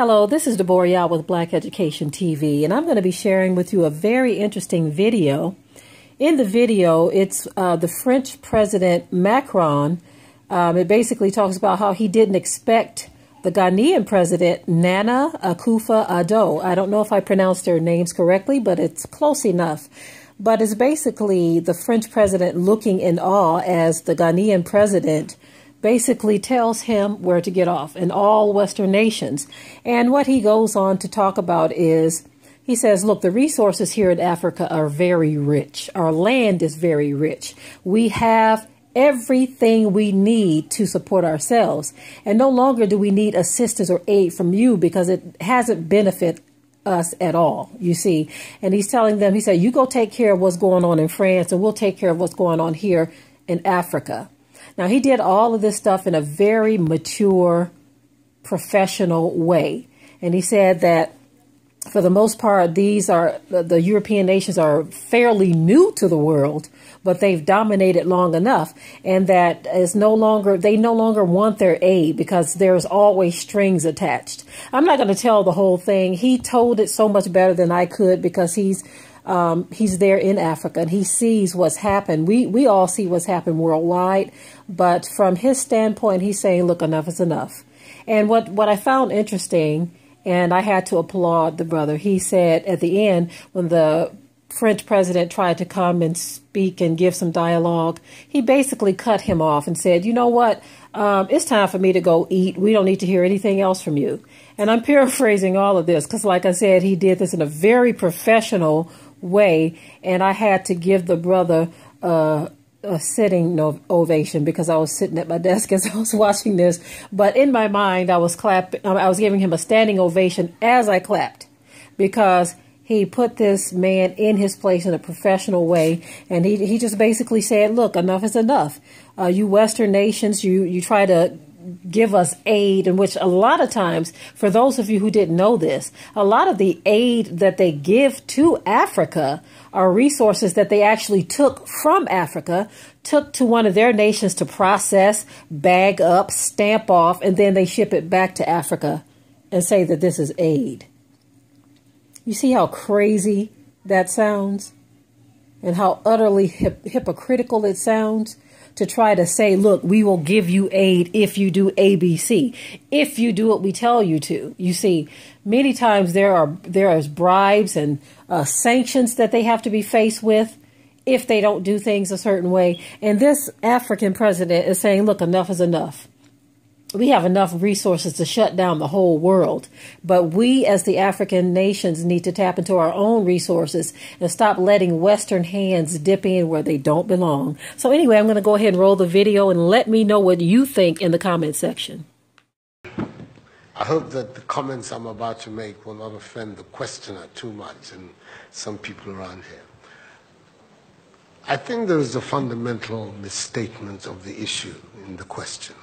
Hello, this is Deborah Yao with Black Education TV, and I'm going to be sharing with you a very interesting video. In the video, it's the French President Macron. It basically talks about how he didn't expect the Ghanaian President, Nana Akufo-Addo. I don't know if I pronounced their names correctly, but it's close enough. But it's basically the French president looking in awe as the Ghanaian president basically tells him where to get off in all Western nations. And what he goes on to talk about is, he says, look, the resources here in Africa are very rich. Our land is very rich. We have everything we need to support ourselves. And no longer do we need assistance or aid from you because it hasn't benefited us at all, you see. And he's telling them, he said, you go take care of what's going on in France and we'll take care of what's going on here in Africa. Now, he did all of this stuff in a very mature, professional way. And he said that for the most part, the European nations are fairly new to the world, but they've dominated long enough. And that is they no longer want their aid because there's always strings attached. I'm not going to tell the whole thing. He told it so much better than I could because he's there in Africa and he sees what's happened. We all see what's happened worldwide, but from his standpoint, he's saying, look, enough is enough. And what I found interesting, and I had to applaud the brother, he said at the end, when the French president tried to come and speak and give some dialogue, he basically cut him off and said, you know what, it's time for me to go eat. We don't need to hear anything else from you. And I'm paraphrasing all of this because, like I said, he did this in a very professional way, and I had to give the brother a sitting ovation because I was sitting at my desk as I was watching this. But in my mind, I was clapping. I was giving him a standing ovation as I clapped because he put this man in his place in a professional way, and he just basically said, "Look, enough is enough. You Western nations, you try to give us aid," in which a lot of times, for those of you who didn't know this, a lot of the aid that they give to Africa are resources that they actually took from Africa, took to one of their nations to process, bag up, stamp off, and then they ship it back to Africa and say that this is aid. You see how crazy that sounds and how utterly hypocritical it sounds? To try to say, look, we will give you aid if you do ABC, if you do what we tell you to. You see, many times there is bribes and sanctions that they have to be faced with if they don't do things a certain way. And this African president is saying, look, enough is enough. We have enough resources to shut down the whole world. But we as the African nations need to tap into our own resources and stop letting Western hands dip in where they don't belong. So anyway, I'm going to go ahead and roll the video and let me know what you think in the comment section. I hope that the comments I'm about to make will not offend the questioner too much and some people around here. I think there is a fundamental misstatement of the issue in the question.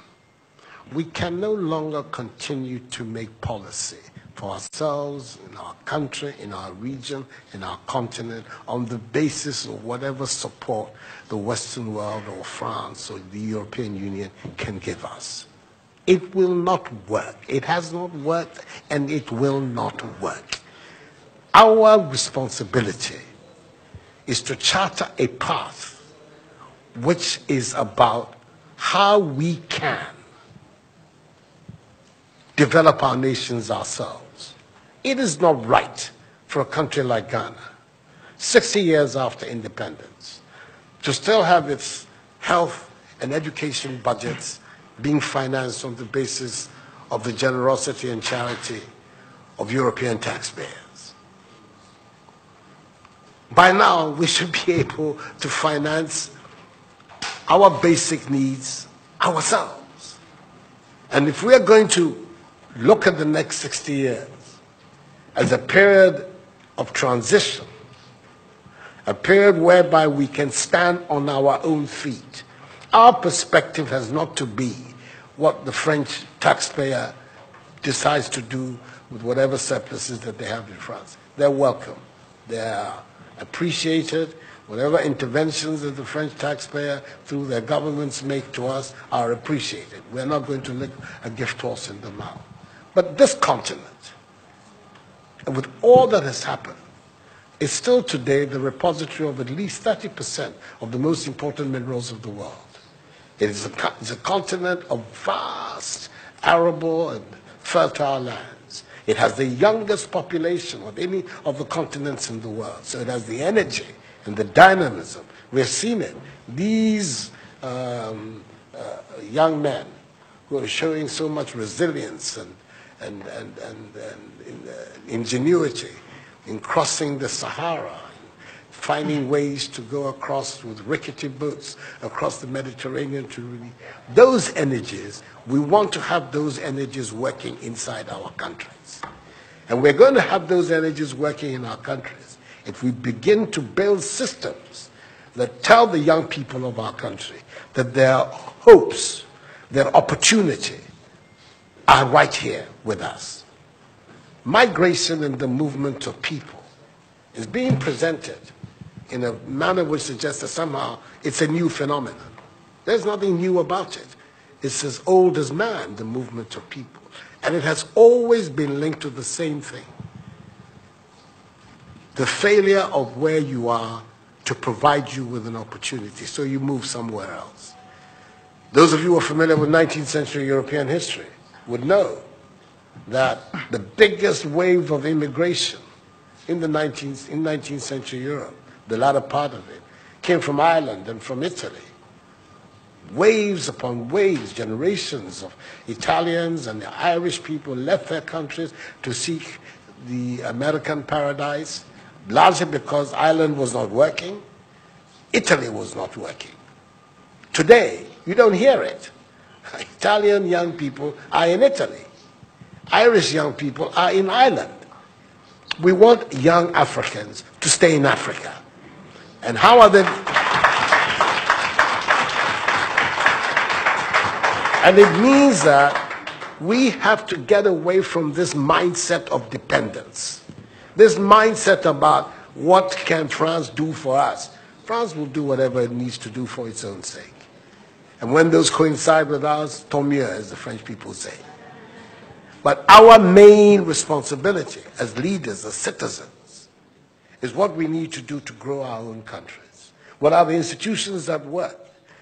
We can no longer continue to make policy for ourselves, in our country, in our region, in our continent, on the basis of whatever support the Western world or France or the European Union can give us. It will not work. It has not worked, and it will not work. Our responsibility is to charter a path which is about how we can develop our nations ourselves. It is not right for a country like Ghana, 60 years after independence, to still have its health and education budgets being financed on the basis of the generosity and charity of European taxpayers. By now, we should be able to finance our basic needs ourselves. And if we are going to look at the next 60 years as a period of transition, a period whereby we can stand on our own feet, our perspective has not to be what the French taxpayer decides to do with whatever surpluses that they have in France. They're welcome. They are appreciated. Whatever interventions that the French taxpayer through their governments make to us are appreciated. We're not going to lick a gift horse in the mouth. But this continent, and with all that has happened, is still today the repository of at least 30% of the most important minerals of the world. It is a continent of vast, arable and fertile lands. It has the youngest population of any of the continents in the world. So it has the energy and the dynamism. We've seen it. These young men who are showing so much resilience and ingenuity in crossing the Sahara, finding ways to go across with rickety boats across the Mediterranean to really, those energies, we want to have those energies working inside our countries. And we're going to have those energies working in our countries if we begin to build systems that tell the young people of our country that their hopes, their opportunity are right here with us. Migration and the movement of people is being presented in a manner which suggests that somehow it's a new phenomenon. There's nothing new about it. It's as old as man, the movement of people. And it has always been linked to the same thing. The failure of where you are to provide you with an opportunity, so you move somewhere else. Those of you who are familiar with 19th century European history would know that the biggest wave of immigration in 19th century Europe, the latter part of it, came from Ireland and from Italy. Waves upon waves, generations of Italians and the Irish people left their countries to seek the American paradise, largely because Ireland was not working, Italy was not working. Today, you don't hear it. Italian young people are in Italy. Irish young people are in Ireland. We want young Africans to stay in Africa. And how are they? And it means that we have to get away from this mindset of dependence. This mindset about what can France do for us. France will do whatever it needs to do for its own sake. And when those coincide with ours, tant mieux, as the French people say. But our main responsibility as leaders, as citizens, is what we need to do to grow our own countries. What are the institutions that work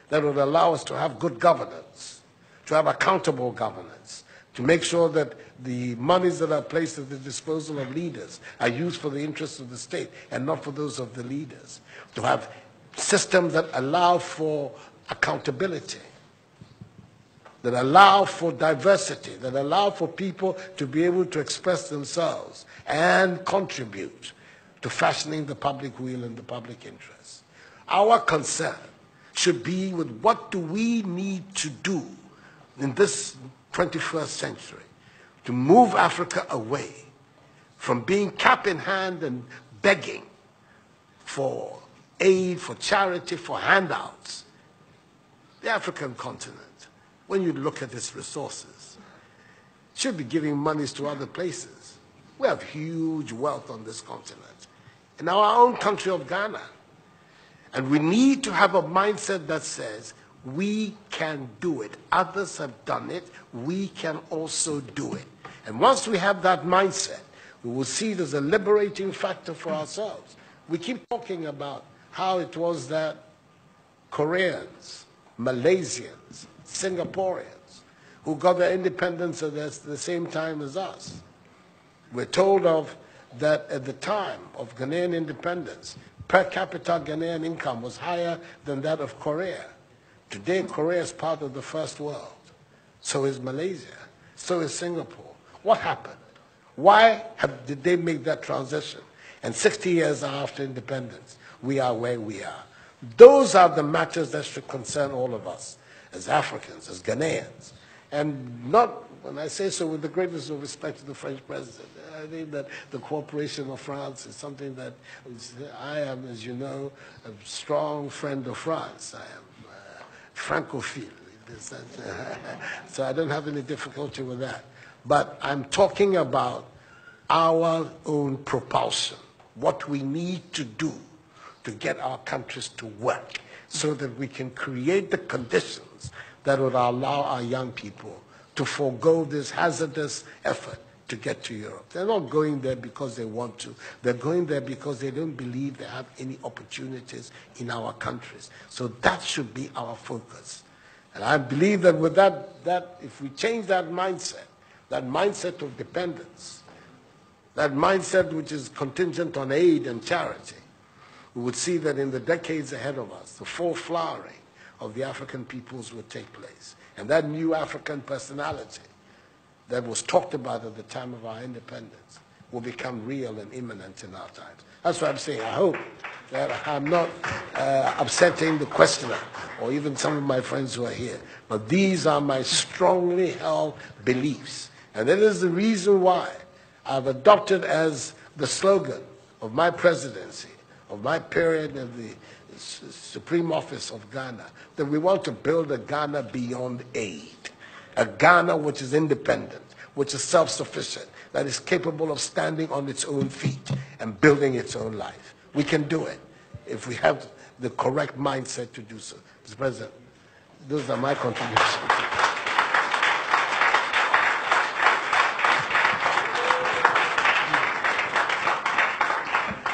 that would allow us to have good governance, to have accountable governance, to make sure that the monies that are placed at the disposal of leaders are used for the interests of the state and not for those of the leaders, to have systems that allow for accountability, that allow for diversity, that allow for people to be able to express themselves and contribute to fashioning the public will and the public interest. Our concern should be with what do we need to do in this 21st century to move Africa away from being cap in hand and begging for aid, for charity, for handouts. The African continent, when you look at its resources, should be giving monies to other places. We have huge wealth on this continent, in our own country of Ghana. And we need to have a mindset that says, we can do it. Others have done it. We can also do it. And once we have that mindset, we will see it as a liberating factor for ourselves. We keep talking about how it was that Koreans, Malaysians, Singaporeans, who got their independence at the same time as us. We're told of that at the time of Ghanaian independence, per capita Ghanaian income was higher than that of Korea. Today, Korea is part of the first world. So is Malaysia. So is Singapore. What happened? Why did they make that transition? And 60 years after independence, we are where we are. Those are the matters that should concern all of us as Africans, as Ghanaians. And not, when I say so with the greatest of respect to the French president, I think that the cooperation of France is something that I am, as you know, a strong friend of France. I am Francophile. So I don't have any difficulty with that. But I'm talking about our own propulsion, what we need to do to get our countries to work so that we can create the conditions that would allow our young people to forego this hazardous effort to get to Europe. They're not going there because they want to. They're going there because they don't believe they have any opportunities in our countries. So that should be our focus. And I believe that with that if we change that mindset of dependence, that mindset which is contingent on aid and charity, we would see that in the decades ahead of us, the full flowering of the African peoples would take place. And that new African personality that was talked about at the time of our independence will become real and imminent in our times. That's what I'm saying. I hope that I'm not upsetting the questioner or even some of my friends who are here. But these are my strongly held beliefs. And that is the reason why I've adopted as the slogan of my presidency, of my period of the Supreme Office of Ghana, that we want to build a Ghana beyond aid. A Ghana which is independent, which is self-sufficient, that is capable of standing on its own feet and building its own life. We can do it if we have the correct mindset to do so. Mr. President, those are my contributions.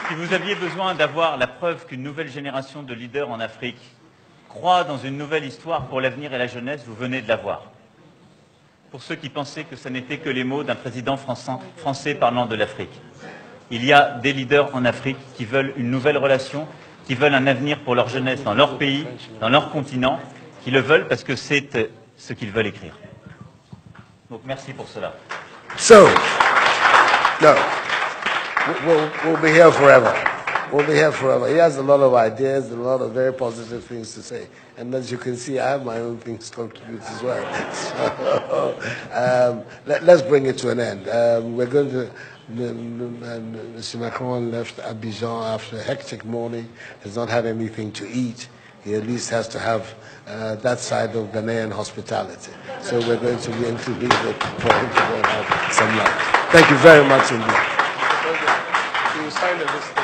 Si vous aviez besoin d'avoir la preuve qu'une nouvelle génération de leaders en Afrique croit dans une nouvelle histoire pour l'avenir et la jeunesse, vous venez de l'avoir. Pour ceux qui pensaient que ce n'était que les mots d'un président français parlant de l'Afrique. Il y a des leaders en Afrique qui veulent une nouvelle relation, qui veulent un avenir pour leur jeunesse dans leur pays, dans leur continent, qui le veulent parce que c'est ce qu'ils veulent écrire. Donc merci pour cela. So, no, we'll be here forever. We'll be here forever. He has a lot of ideas and a lot of very positive things to say. And as you can see, I have my own things to contribute as well. So, let's bring it to an end. We're going to, Mr. Macron left Abidjan after a hectic morning, has not had anything to eat. He at least has to have that side of Ghanaian hospitality. So we're going to be able to leave it for him to go and have some lunch. Thank you very much indeed. You signed this thing.